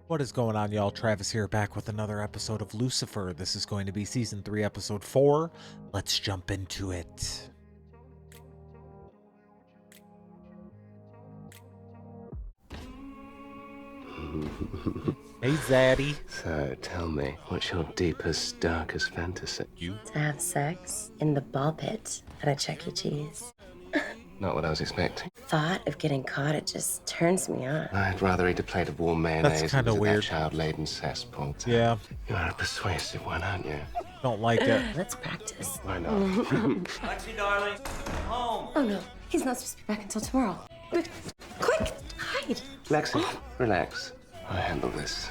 What is going on, y'all? Travis here, back with another episode of Lucifer. This is going to be Season 3, Episode 4. Let's jump into it. Hey, Zaddy. So, tell me, what's your deepest, darkest fantasy? To have sex in the ball pit at a Chuck E. Cheese. Not what I was expecting. Thought of getting caught, it just turns me on. I'd rather eat a plate of warm mayonnaise That's kinda than weird. that child-laden cesspool. Yeah, You are a persuasive one, aren't you? don't like it. Let's practice. Why not? Lexi, darling, home. Oh no, he's not supposed to be back until tomorrow. Quick, hide. Lexi, relax. I handle this.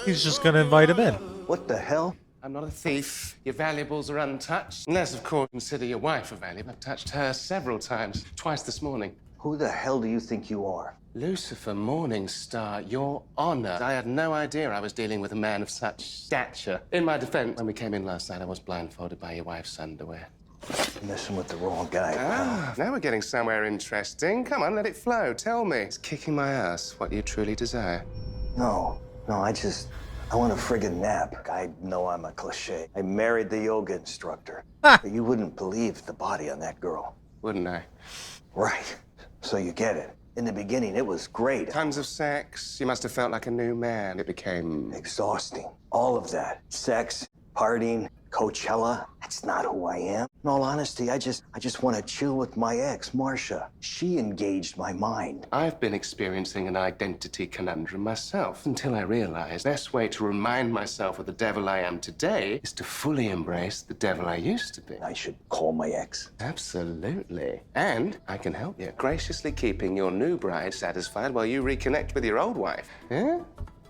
He's just gonna invite him in. What the hell? I'm not a thief. Your valuables are untouched. Unless, of course, consider your wife a valuable. I've touched her several times, twice this morning. Who the hell do you think you are? Lucifer Morningstar, Your Honor. I had no idea I was dealing with a man of such stature. In my defense, when we came in last night, I was blindfolded by your wife's underwear. You're messing with the wrong guy, pal. Ah, now we're getting somewhere interesting. Come on, let it flow. Tell me. It's kicking my ass what you truly desire. No, I want a friggin' nap. I know I'm a cliche. I married the yoga instructor. But you wouldn't believe the body on that girl. Wouldn't I? Right. So you get it. In the beginning, it was great. Tons of sex. You must have felt like a new man. It became... Exhausting. All of that. Sex, partying, Coachella. That's not who I am. In all honesty, I just want to chill with my ex, Marcia. She engaged my mind. I've been experiencing an identity conundrum myself until I realized the best way to remind myself of the devil I am today is to fully embrace the devil I used to be. I should call my ex. Absolutely. And I can help you, graciously keeping your new bride satisfied while you reconnect with your old wife. Yeah?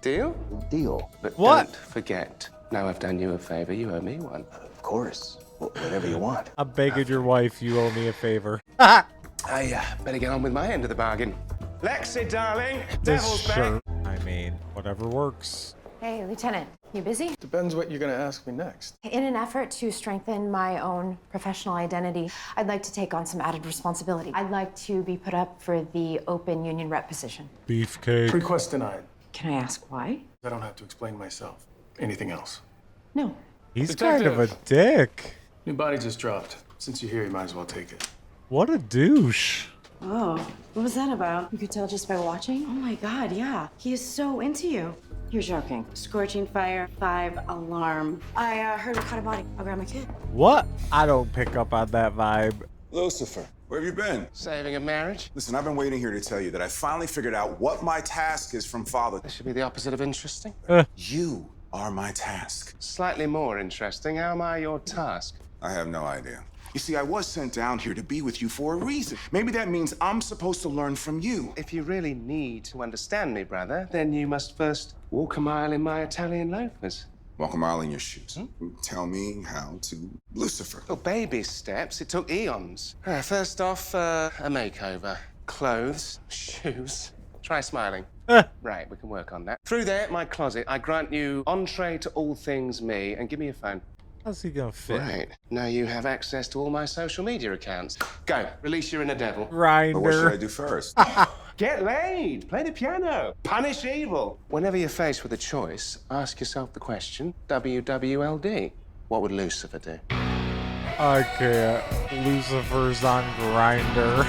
Deal? Deal. But What? don't forget, now I've done you a favor, you owe me one. Of course. Whatever you want. I'm begging your wife, you owe me a favor. I better get on with my end of the bargain. Lexi, darling, devil's back. Sure. I mean, whatever works. Hey, Lieutenant, you busy? Depends what you're gonna ask me next. In an effort to strengthen my own professional identity, I'd like to take on some added responsibility. I'd like to be put up for the open union rep position. Beefcake. Request denied. Can I ask why? I don't have to explain myself. Anything else? No. He's kind of a dick. New body just dropped. Since you're here, you might as well take it. What a douche. Oh, what was that about? You could tell just by watching? Oh my God, yeah. He is so into you. You're joking. Scorching fire, 5 alarm. I heard we caught a body. I'll grab my kid. What? I don't pick up on that vibe. Lucifer, where have you been? Saving a marriage? Listen, I've been waiting here to tell you that I finally figured out what my task is from Father. This should be the opposite of interesting. You are my task. Slightly more interesting. How am I your task? I have no idea. You see, I was sent down here to be with you for a reason. Maybe that means I'm supposed to learn from you. If you really need to understand me, brother, then you must first walk a mile in my Italian loafers. Walk a mile in your shoes. Tell me how to Lucifer. Well, baby steps. It took eons. First off, a makeover. Clothes, shoes. Try smiling. Right, we can work on that. Through there, my closet, I grant you entree to all things me, and give me your phone. How's he gonna fit? Right. Now you have access to all my social media accounts. Go, release your inner devil. But what should I Grinder. do first? Get laid, play the piano, punish evil. Whenever you're faced with a choice, ask yourself the question, WWLD, what would Lucifer do? I can't. Lucifer's on Grinder.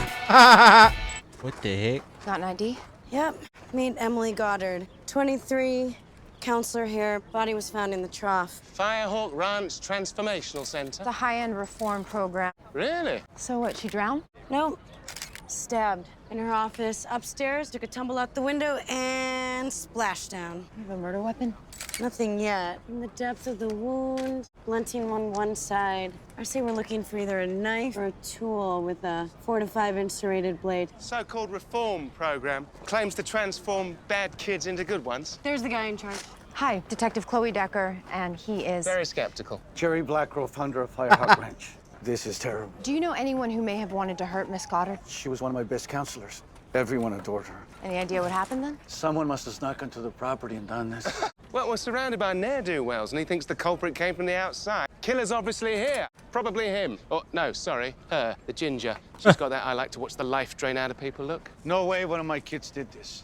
What the heck? Got an ID? Yep. Meet Emily Goddard. 23, counselor here. Body was found in the trough. Firehawk Ranch Transformational Center. The high-end reform program. Really? So what, she drowned? Nope. Stabbed in her office. Upstairs, took a tumble out the window and splashed down. You have a murder weapon? Nothing yet. In the depth of the wound, blunting on one side. I say we're looking for either a knife or a tool with a 4 to 5 inch serrated blade. So-called reform program claims to transform bad kids into good ones. There's the guy in charge. Hi, Detective Chloe Decker, and he is... Very skeptical. Jerry Blackgrove, founder of Firehawk Ranch. This is terrible. Do you know anyone who may have wanted to hurt Miss Goddard? She was one of my best counselors. Everyone adored her. Any idea what happened then? Someone must have snuck onto the property and done this. Well, we're surrounded by ne'er-do-wells, and he thinks the culprit came from the outside. Killer's obviously here. probably him. Oh, no, sorry, her, the ginger. She's got that I like to watch the life drain out of people look. No way one of my kids did this.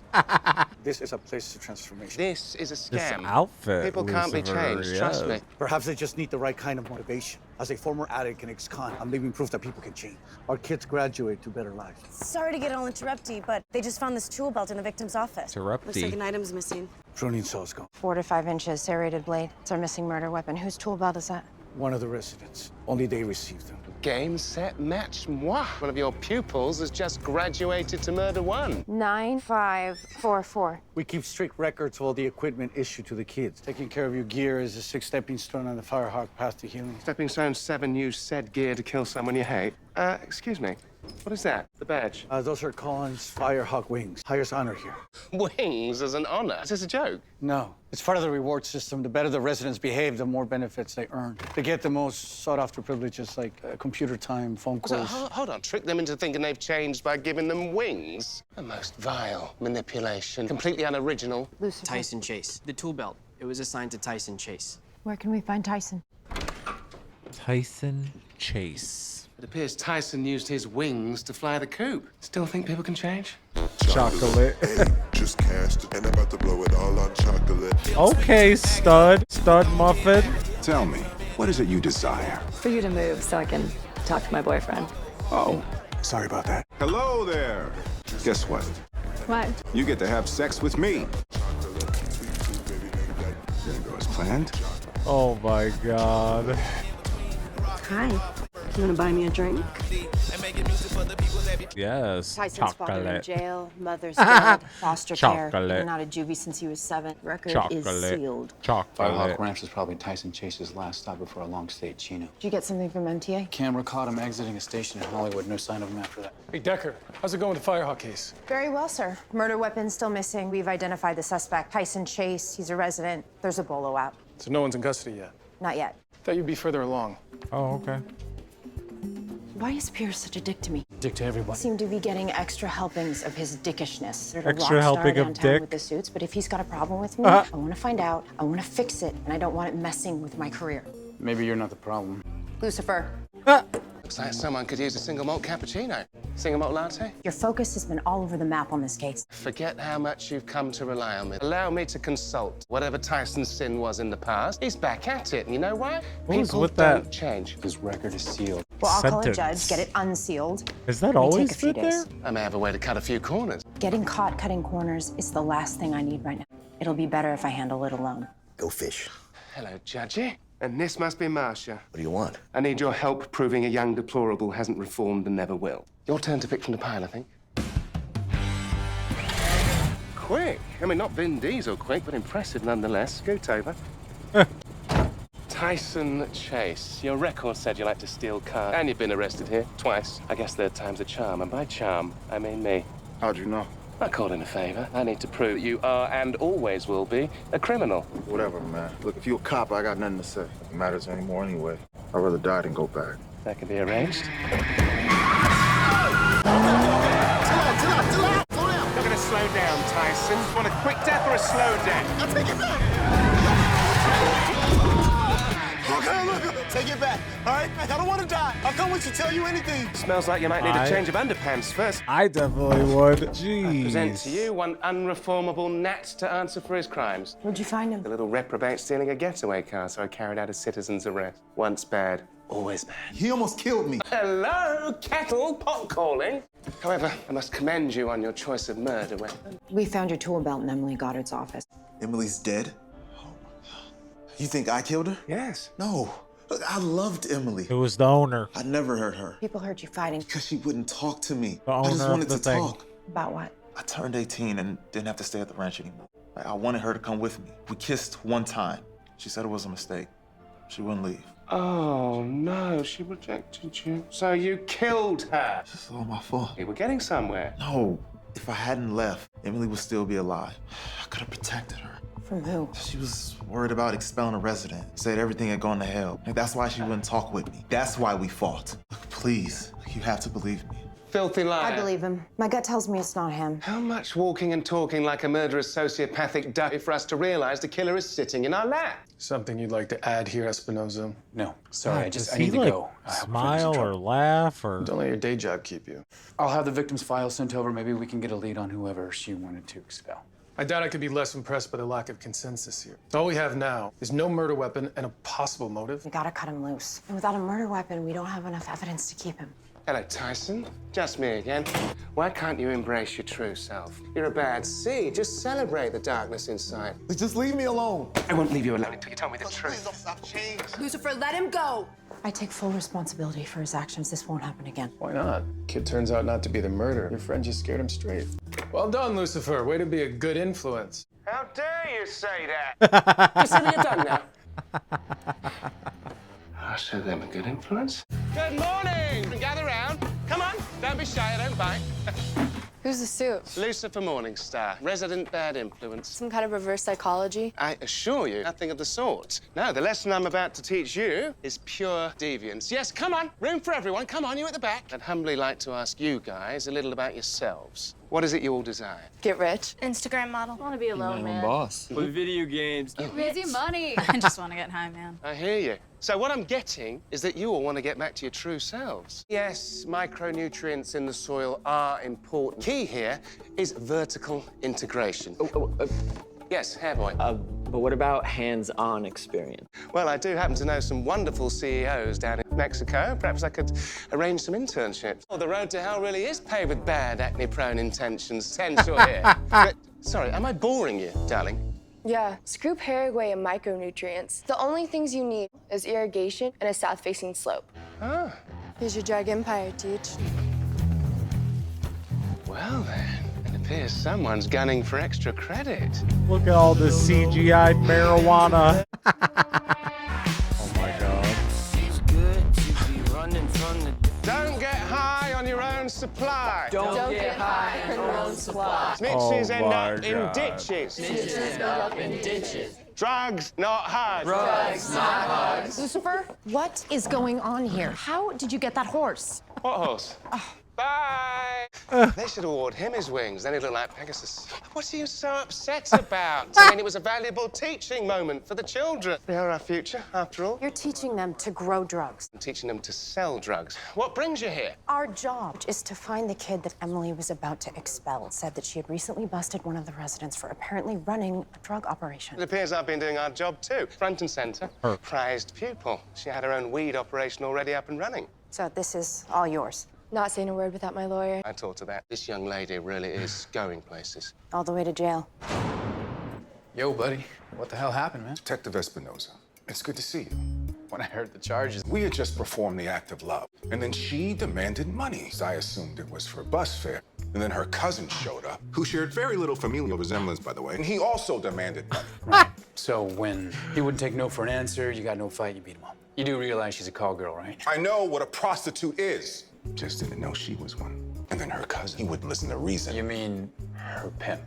This is a place of transformation. This is a scam. This outfit, People can't be Lucifer, changed, trust me. Perhaps they just need the right kind of motivation. As a former addict and ex-con, I'm living proof that people can change. Our kids graduate to better lives. Sorry to get all interrupty, but they just found this tool belt in the victim's office. Looks like Interrupty. an item's missing. Pruning saw's gone. 4 to 5 inches, serrated blade. It's our missing murder weapon. Whose tool belt is that? One of the residents. Only they received them. Game, set, match, moi. One of your pupils has just graduated to murder one. 9544. We keep strict records of all the equipment issued to the kids. Taking care of your gear is a 6 stepping stone on the Firehawk path to healing. Stepping stone 7, use said gear to kill someone you hate. Excuse me. What is that? The badge? Those are Colin's Firehawk wings. Highest honor here. Wings as an honor? Is this a joke? No, it's part of the reward system. The better the residents behave, the more benefits they earn. They get the most sought-after privileges like computer time, phone So, calls. hold on, trick them into thinking they've changed by giving them wings? The most vile manipulation, completely unoriginal. Lucifer. Tyson Chase. The tool belt. It was assigned to Tyson Chase. Where can we find Tyson? Tyson Chase. It appears Tyson used his wings to fly the coop. Still think people can change? Chocolate. Just cashed it and I'm about to blow it all on chocolate. Okay, stud. Stud muffin. Tell me, what is it you desire? For you to move so I can talk to my boyfriend. Oh, sorry about that. Hello there. Guess what? What? You get to have sex with me. Didn't go as planned. Oh my god. Hi. You wanna buy me a drink? Yes. Tyson's father in Chocolate. jail, mother's dead, foster care. Chocolate. Been out of juvie since he was 7. Record is Chocolate. sealed. Firehawk Chocolate. Ranch was probably Tyson Chase's last stop before a long stay at Chino. Did you get something from MTA? Camera caught him exiting a station in Hollywood. No sign of him after that. Hey, Decker, how's it going with the Firehawk case? Very well, sir. Murder weapon still missing. We've identified the suspect, Tyson Chase. He's a resident. There's a bolo out. So no one's in custody yet. Not yet. Thought you'd be further along. Oh, okay. Why is Pierce such a dick to me? Dick to everybody. Seem to be getting extra helpings of his dickishness. There's a Extra rock star helping of downtown dick? with the suits, but if he's got a problem with me, I want to find out, I want to fix it, and I don't want it messing with my career. Maybe you're not the problem. Lucifer, Looks like someone could use a single malt cappuccino. Single malt latte? your focus has been all over the map on this case. Forget how much you've come to rely on me. Allow me to consult. Whatever Tyson's sin was in the past, he's back at it. And you know why? What was People with don't that? change. His record is sealed. Well, I'll call a Sentence. judge, get it unsealed. Is that May always take a few been there? days. I may have a way to cut a few corners. Getting caught cutting corners is the last thing I need right now. It'll be better if I handle it alone. Go fish. Hello, Judgy. And this must be Marcia. What do you want? I need your help proving a young deplorable hasn't reformed and never will. Your turn to pick from the pile, I think. Quick. I mean, not Vin Diesel quick, but impressive nonetheless. Scoot over. Tyson Chase. Your record said you like to steal cars. And you've been arrested here twice. I guess third time's a charm. And by charm, I mean me. How'd you know? I called in a favor. I need to prove that you are and always will be a criminal. Whatever, man. Look, if you're a cop, I got nothing to say. It matters anymore anyway. I'd rather die than go back. That can be arranged. You're gonna slow down, Tyson. Want a quick death or a slow death? I'll take it back! Look, take it back, all right? I don't want to die. I'll come with you, tell you anything. Smells like you might need a change of underpants first. I definitely would. Present to Jeez. you one unreformable gnat to answer for his crimes. Where'd you find him? The little reprobate stealing a getaway car, so I carried out a citizen's arrest. Once bad, always bad. He almost killed me. Hello, kettle pot calling. However, I must commend you on your choice of murder weapon. We found your tool belt in Emily Goddard's office. Emily's dead? Oh my God. You think I killed her? Yes. No. Look, I loved Emily. It was the owner. I never hurt her. People heard you fighting. Because she wouldn't talk to me. The I just owner of wanted the to thing. talk. About what? I turned 18 and didn't have to stay at the ranch anymore. I wanted her to come with me. We kissed one time. She said it was a mistake. She wouldn't leave. Oh, no, she rejected you. So you killed her. It's all my fault. We were getting somewhere. No. If I hadn't left, Emily would still be alive. I could have protected her. From who? She was worried about expelling a resident. Said everything had gone to hell. Like, that's why she wouldn't talk with me. That's why we fought. Look, please, you have to believe me. Filthy liar. I believe him. My gut tells me it's not him. How much walking and talking like a murderous sociopathic duck for us to realize the killer is sitting in our lap? Something you'd like to add here, Espinoza? No, sorry, Does I he, need to like, go. smile or laugh or? Don't let your day job keep you. I'll have the victim's file sent over. Maybe we can get a lead on whoever she wanted to expel. I doubt I could be less impressed by the lack of consensus here. All we have now is no murder weapon and a possible motive. We gotta cut him loose. And without a murder weapon, we don't have enough evidence to keep him. Hello, Tyson. Just me again. Why can't you embrace your true self? You're a bad seed. Just celebrate the darkness inside. Just leave me alone. I won't leave you alone until you tell me the truth. Please don't stop changing. Lucifer, let him go. I take full responsibility for his actions. This won't happen again. Why not? Kid turns out not to be the murderer. Your friend just scared him straight. Well done, Lucifer. Way to be a good influence. How dare you say that? You said you're done now. I'll show them a good influence. Good morning. Gather round. Come on. Don't be shy. I don't bite. Who's the suit? Lucifer Morningstar, resident bad influence. Some kind of reverse psychology? I assure you, nothing of the sort. No, the lesson I'm about to teach you is pure deviance. Yes, come on, room for everyone. Come on, you at the back. I'd humbly like to ask you guys a little about yourselves. What is it you all desire? Get rich. Instagram model. I want to be alone, man. Boss. With video games. Busy money. I just want to get high, man. I hear you. So what I'm getting is that you all want to get back to your true selves. Yes, micronutrients in the soil are important. Key here is vertical integration. Yes, hair boy. But what about hands-on experience? Well, I do happen to know some wonderful CEOs down in Mexico. Perhaps I could arrange some internships. Oh, the road to hell really is paved with bad, acne-prone intentions. Tense your ear. But, sorry, am I boring you, darling? Yeah, screw Paraguay and micronutrients. The only things you need is irrigation and a south-facing slope. Ah. Here's your drug empire, Teach. Well, then, it appears someone's gunning for extra credit. Look at all this CGI marijuana. Oh my god. It's good to be running from the... Don't get high on your own supply. Don't get high on your own supply. Snitches Oh end my up in God. ditches. Snitches end up in ditches. Drugs, not hugs. Drugs, not hugs. Lucifer, what is going on here? How did you get that horse? What horse? Bye. They should award him his wings. Then he'd look like Pegasus. What are you so upset about? I mean, it was a valuable teaching moment for the children. They are our future, after all. You're teaching them to grow drugs. I'm teaching them to sell drugs. What brings you here? Our job is to find the kid that Emily was about to expel. It said that she had recently busted one of the residents for apparently running a drug operation. It appears I've been doing our job too. Front and center. Her. Prized pupil. She had her own weed operation already up and running. So this is all yours. Not saying a word without my lawyer. I taught her that. This young lady really is going places. All the way to jail. Yo, buddy. What the hell happened, man? Detective Espinoza, it's good to see you. When I heard the charges... We had just performed the act of love, and then she demanded money. I assumed it was for bus fare. And then her cousin showed up, who shared very little familial resemblance, by the way, and he also demanded money. Right. So when he wouldn't take no for an answer, you got no fight, you beat him up. You do realize she's a call girl, right? I know what a prostitute is. Just didn't know she was one. And then her cousin, he wouldn't listen to reason. You mean her pimp?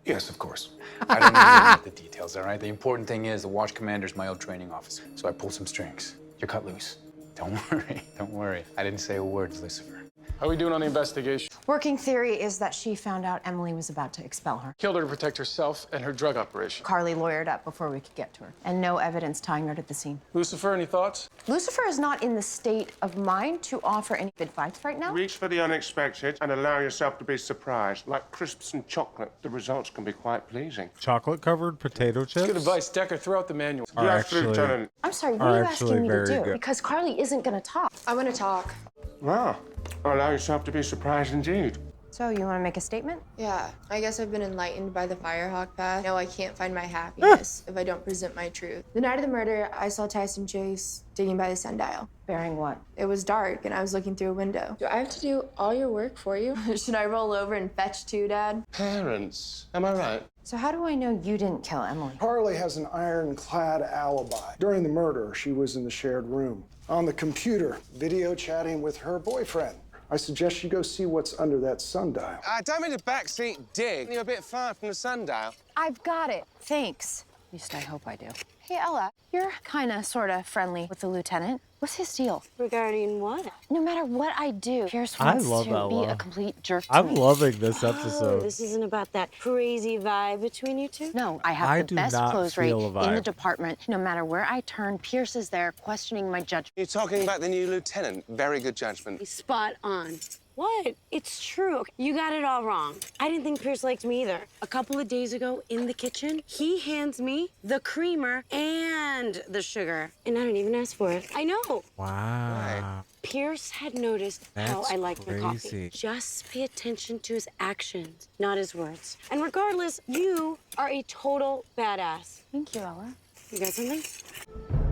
Yes, of course. I don't need to get the details, all right? The important thing is the watch commander's my old training officer, so I pulled some strings. You're cut loose. Don't worry, don't worry. I didn't say a word, Lucifer. How are we doing on the investigation? Working theory is that she found out Emily was about to expel her. Killed her to protect herself and her drug operation. Carly lawyered up before we could get to her. And no evidence tying her to the scene. Lucifer, any thoughts? Lucifer is not in the state of mind to offer any advice right now. Reach for the unexpected and allow yourself to be surprised. Like crisps and chocolate, the results can be quite pleasing. Chocolate-covered potato chips? Good advice, Decker. Throw out the manual. Are Yes, actually- Lieutenant. I'm sorry, what are you asking me to do? good. Because Carly isn't gonna talk. I want to talk. Well, allow yourself to be surprised indeed. So you wanna make a statement? Yeah, I guess I've been enlightened by the Firehawk path. No, I can't find my happiness if I don't present my truth. The night of the murder, I saw Tyson Chase digging by the sundial. Bearing what? It was dark, and I was looking through a window. Do I have to do all your work for you? Should I roll over and fetch too, Dad? Parents, am I right? So how do I know you didn't kill Emily? Carly has an ironclad alibi. During the murder, she was in the shared room. On the computer, video chatting with her boyfriend. I suggest you go see what's under that sundial. I don't mean to backseat dig. You're a bit far from the sundial. I've got it. Thanks. At least I hope I do. Hey, Ella, you're kind of, sort of friendly with the lieutenant. What's his deal? Regarding what? No matter what I do, Pierce I wants love to be Ella. a complete jerk to I'm me. loving this Oh, episode. this isn't about that crazy vibe between you two? No, I have I the do best not close rate feel a in the vibe. department. No matter where I turn, Pierce is there questioning my judgment. You're talking about the new lieutenant. Very good judgment. Spot on. What? It's true. You got it all wrong. I didn't think Pierce liked me either. A couple of days ago in the kitchen, he hands me the creamer and the sugar. And I didn't even ask for it. I know. Wow. Pierce had noticed how That's I like my coffee. crazy. Just pay attention to his actions, not his words. And regardless, you are a total badass. Thank you, Ella. You got something?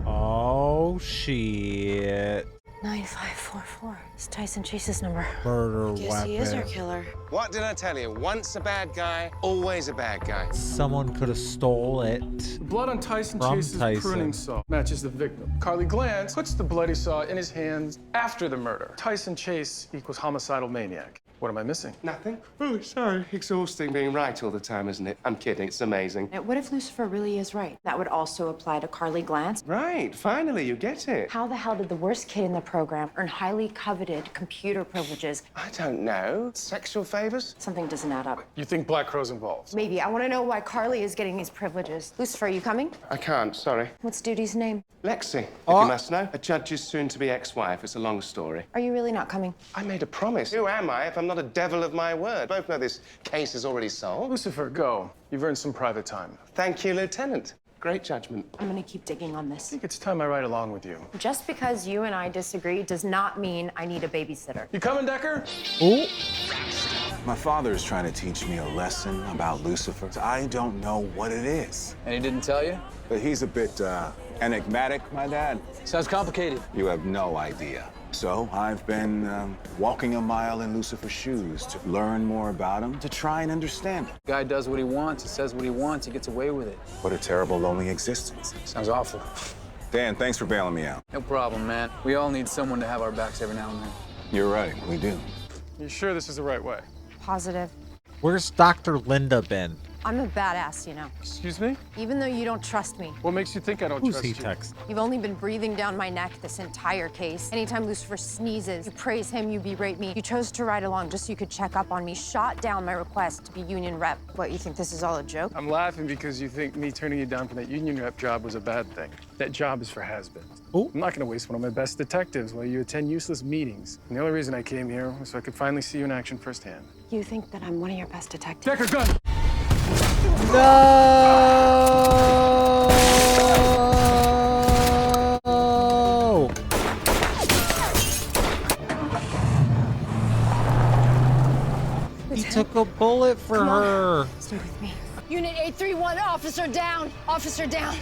Oh, shit. 9544. It's Tyson Chase's number. Murder Guess weapon. he is our killer. What did I tell you? Once a bad guy, always a bad guy. Someone could have stole it. The blood on Tyson From Chase's Tyson. pruning saw matches the victim. Carly Glantz puts the bloody saw in his hands after the murder. Tyson Chase equals homicidal maniac. What am I missing? Nothing. Oh, sorry. Exhausting being right all the time, isn't it? I'm kidding. It's amazing. What if Lucifer really is right? That would also apply to Carly Glantz. Right. Finally, you get it. How the hell did the worst kid in the program earn highly coveted computer privileges? I don't know. Sexual favors? Something doesn't add up. You think Black Crow's involved? Maybe. I want to know why Carly is getting these privileges. Lucifer, are you coming? I can't. Sorry. What's Duty's name? Lexi, if Oh. you must know. A judge's soon-to-be ex-wife. It's a long story. Are you really not coming? I made a promise. Who am I if I'm not a devil of my word? Both know this case is already solved. Lucifer, go. You've earned some private time. Thank you, Lieutenant. Great judgment. I'm going to keep digging on I this. think it's time I ride along with you. Just because you and I disagree does not mean I need a babysitter. You coming, Decker? Ooh. My father is trying to teach me a lesson about Lucifer. I don't know what it is. And he didn't tell you? But he's a bit enigmatic, my dad. Sounds complicated. You have no idea. So I've been walking a mile in Lucifer's shoes to learn more about him, to try and understand him. Guy does what he wants, he says what he wants, he gets away with it. What a terrible, lonely existence. Sounds awful. Dan, thanks for bailing me out. No problem, man. We all need someone to have our backs every now and then. You're right, we do. You sure this is the right way? Positive. Where's Dr. Linda been? I'm a badass, you know. Excuse me? Even though you don't trust me. What makes you think I don't Who's trust he you? text? You've only been breathing down my neck this entire case. Anytime Lucifer sneezes, you praise him, you berate me. You chose to ride along just so you could check up on me, shot down my request to be union rep. What, you think this is all a joke? I'm laughing because you think me turning you down for that union rep job was a bad thing. That job is for has-beens. Ooh. I'm not going to waste one of my best detectives while you attend useless meetings. And the only reason I came here was so I could finally see you in action firsthand. You think that I'm one of your best detectives? Decker, gun! No! He took a bullet for Come on. her. Stay with me. Unit 831, officer down. Officer down.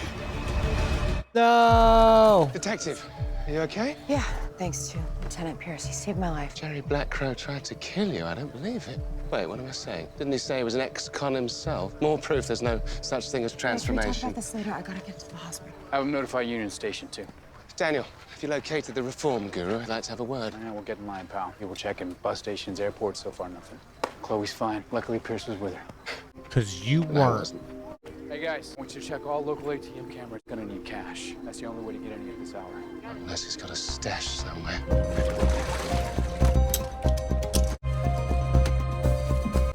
No! Detective, are you okay? Yeah, thanks to Lieutenant Pierce. He saved my life. Jerry Black Crow tried to kill you. I don't believe it. Wait, what am I saying? Didn't he say he was an ex-con himself? More proof there's no such thing as Can we talk transformation. about this later? I gotta get to the hospital. I will notify Union Station, too. Daniel, have you located the reform guru? I'd like to have a word. Yeah, we'll get in line, pal. People checking bus stations, airports, so far nothing. Chloe's fine. Luckily, Pierce was with her. Because you No, I weren't. wasn't. Hey, guys, I want you to check all local ATM cameras. Gonna need cash. That's the only way to get any at this hour. Unless he's got a stash somewhere.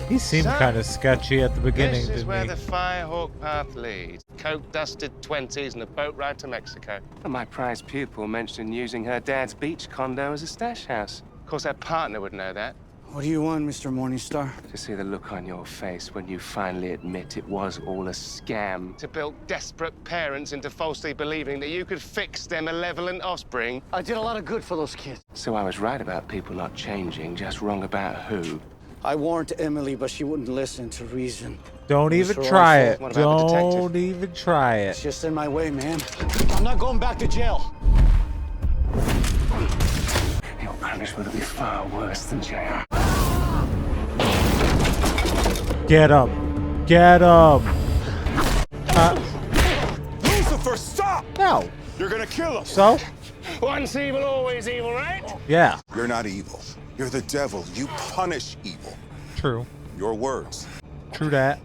He seemed So, kind of sketchy at the beginning, This is didn't where he? the Firehawk path leads. Coke-dusted 20s and a boat ride to Mexico. And my prized pupil mentioned using her dad's beach condo as a stash house. Of course, her partner would know that. What do you want, Mr. Morningstar? To see the look on your face when you finally admit it was all a scam. To bilk desperate parents into falsely believing that you could fix their malevolent offspring. I did a lot of good for those kids. So I was right about people not changing, just wrong about who. I warned Emily, but she wouldn't listen to reason. Don't even Mr. try Rifle. it. What about the detective? Don't even try It's it. just in my way, man. I'm not going back to jail. Your punishment will be far worse than jail. Get him. Get him. Lucifer, stop! No. You're gonna kill us. So? Once evil, always evil, right? Yeah. You're not evil. You're the devil. You punish evil. True. Your words. True that.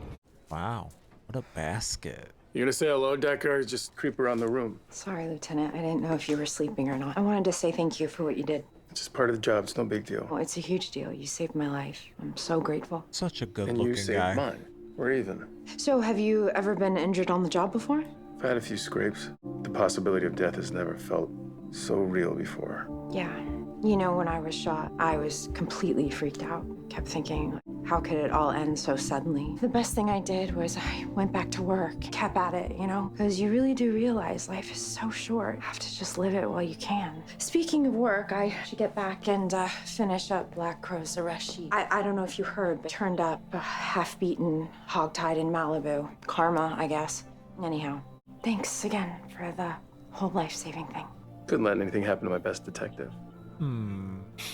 Wow. What a basket. You gonna say hello, Decker, or just creep around the room? Sorry, Lieutenant. I didn't know if you were sleeping or not. I wanted to say thank you for what you did. It's just part of the job. It's no big deal. Well, it's a huge deal. You saved my life. I'm so grateful. Such a good And you looking saved guy. mine. We're even. So, have you ever been injured on the job before? I've had a few scrapes. The possibility of death has never felt so real before. Yeah. You know, when I was shot, I was completely freaked out. Kept thinking, how could it all end so suddenly? The best thing I did was I went back to work, kept at it, you know? Because you really do realize life is so short. You have to just live it while you can. Speaking of work, I should get back and finish up Black Crow's arrest sheet. I don't know if you heard, but turned up half-beaten, hogtied in Malibu. Karma, I guess. Anyhow, thanks again for the whole life-saving thing. Couldn't let anything happen to my best detective.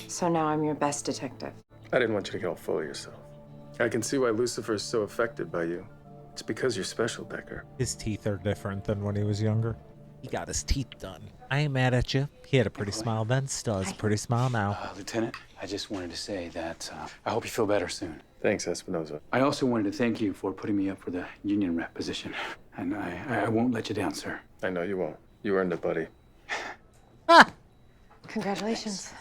So now I'm your best detective. I didn't want you to get all full of yourself. I can see why Lucifer is so affected by you. It's because you're special, Decker. His teeth are different than when he was younger. He got his teeth done. I ain't mad at you. He had a pretty smile then, still has a pretty smile now. Lieutenant, I just wanted to say that I hope you feel better soon. Thanks, Espinosa. I also wanted to thank you for putting me up for the union rep position. And I won't let you down, sir. I know you won't. You earned it, buddy. Congratulations.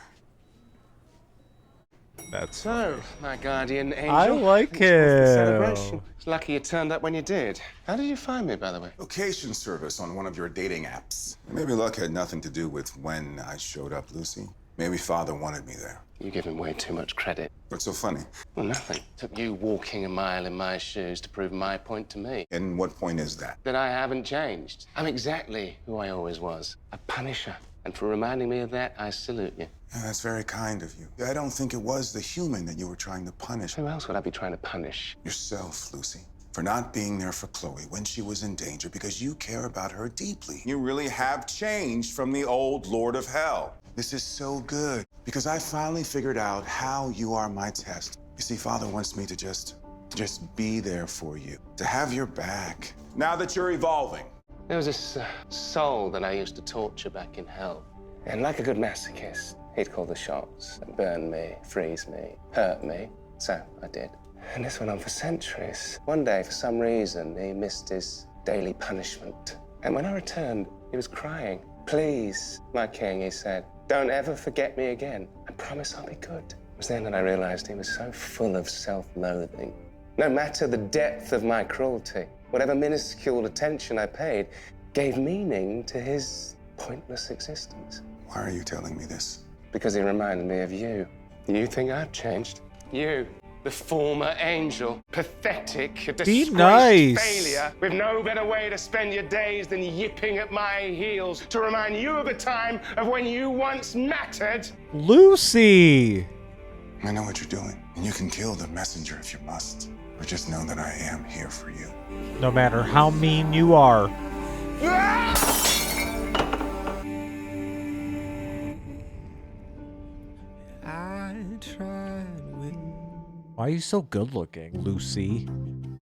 That's So, my guardian angel. I like this was the him. celebration. It's lucky you turned up when you did. How did you find me, by the way? Location service on one of your dating apps. Maybe luck had nothing to do with when I showed up, Lucy. Maybe Father wanted me there. You give him way too much credit. What's so funny? Well, nothing. Took you walking a mile in my shoes to prove my point to me. And what point is that? That I haven't changed. I'm exactly who I always was. A punisher. And for reminding me of that, I salute you. Yeah, that's very kind of you. I don't think it was the human that you were trying to punish. Who else would I be trying to punish? Yourself, Lucy. For not being there for Chloe when she was in danger because you care about her deeply. You really have changed from the old Lord of Hell. This is so good because I finally figured out how you are my test. You see, Father wants me to just be there for you, to have your back. Now that you're evolving. There was this soul that I used to torture back in hell. And like a good masochist, he'd call the shots, burn me, freeze me, hurt me. So I did. And this went on for centuries. One day, for some reason, he missed his daily punishment. And when I returned, he was crying. Please, my king, he said, don't ever forget me again. I promise I'll be good. It was then that I realized he was so full of self-loathing. No matter the depth of my cruelty, whatever minuscule attention I paid gave meaning to his pointless existence. Why are you telling me this? Because he reminded me of you. You think I've changed? You, the former angel, pathetic, a Be disgraced nice. failure, with no better way to spend your days than yipping at my heels to remind you of the time of when you once mattered. Lucy! I know what you're doing, and you can kill the messenger if you must. But just know that I am here for you. No matter how mean you are. Why are you so good looking, Lucy?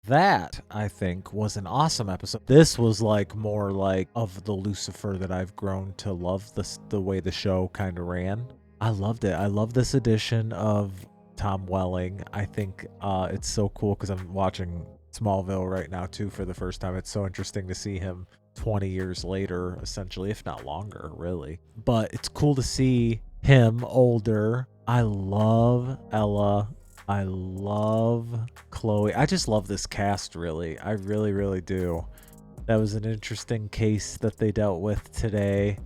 That, I think, was an awesome episode. This was like more like of the Lucifer that I've grown to love, the way the show kind of ran. I loved it. I love this edition of Tom Welling. I think it's so cool because I'm watching Smallville right now too for the first time. It's so interesting to see him 20 years later, essentially, if not longer, really. But it's cool to see him older. I love Ella. I love Chloe. I just love this cast, really. I really, really do. That was an interesting case that they dealt with today.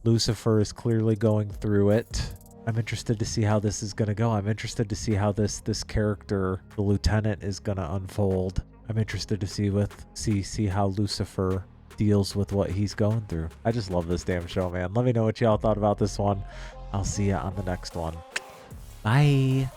Lucifer is clearly going through it. I'm interested to see how this is going to go. I'm interested to see how this character, the lieutenant, is going to unfold. I'm interested to see how Lucifer deals with what he's going through. I just love this damn show, man. Let me know what y'all thought about this one. I'll see ya on the next one. Bye.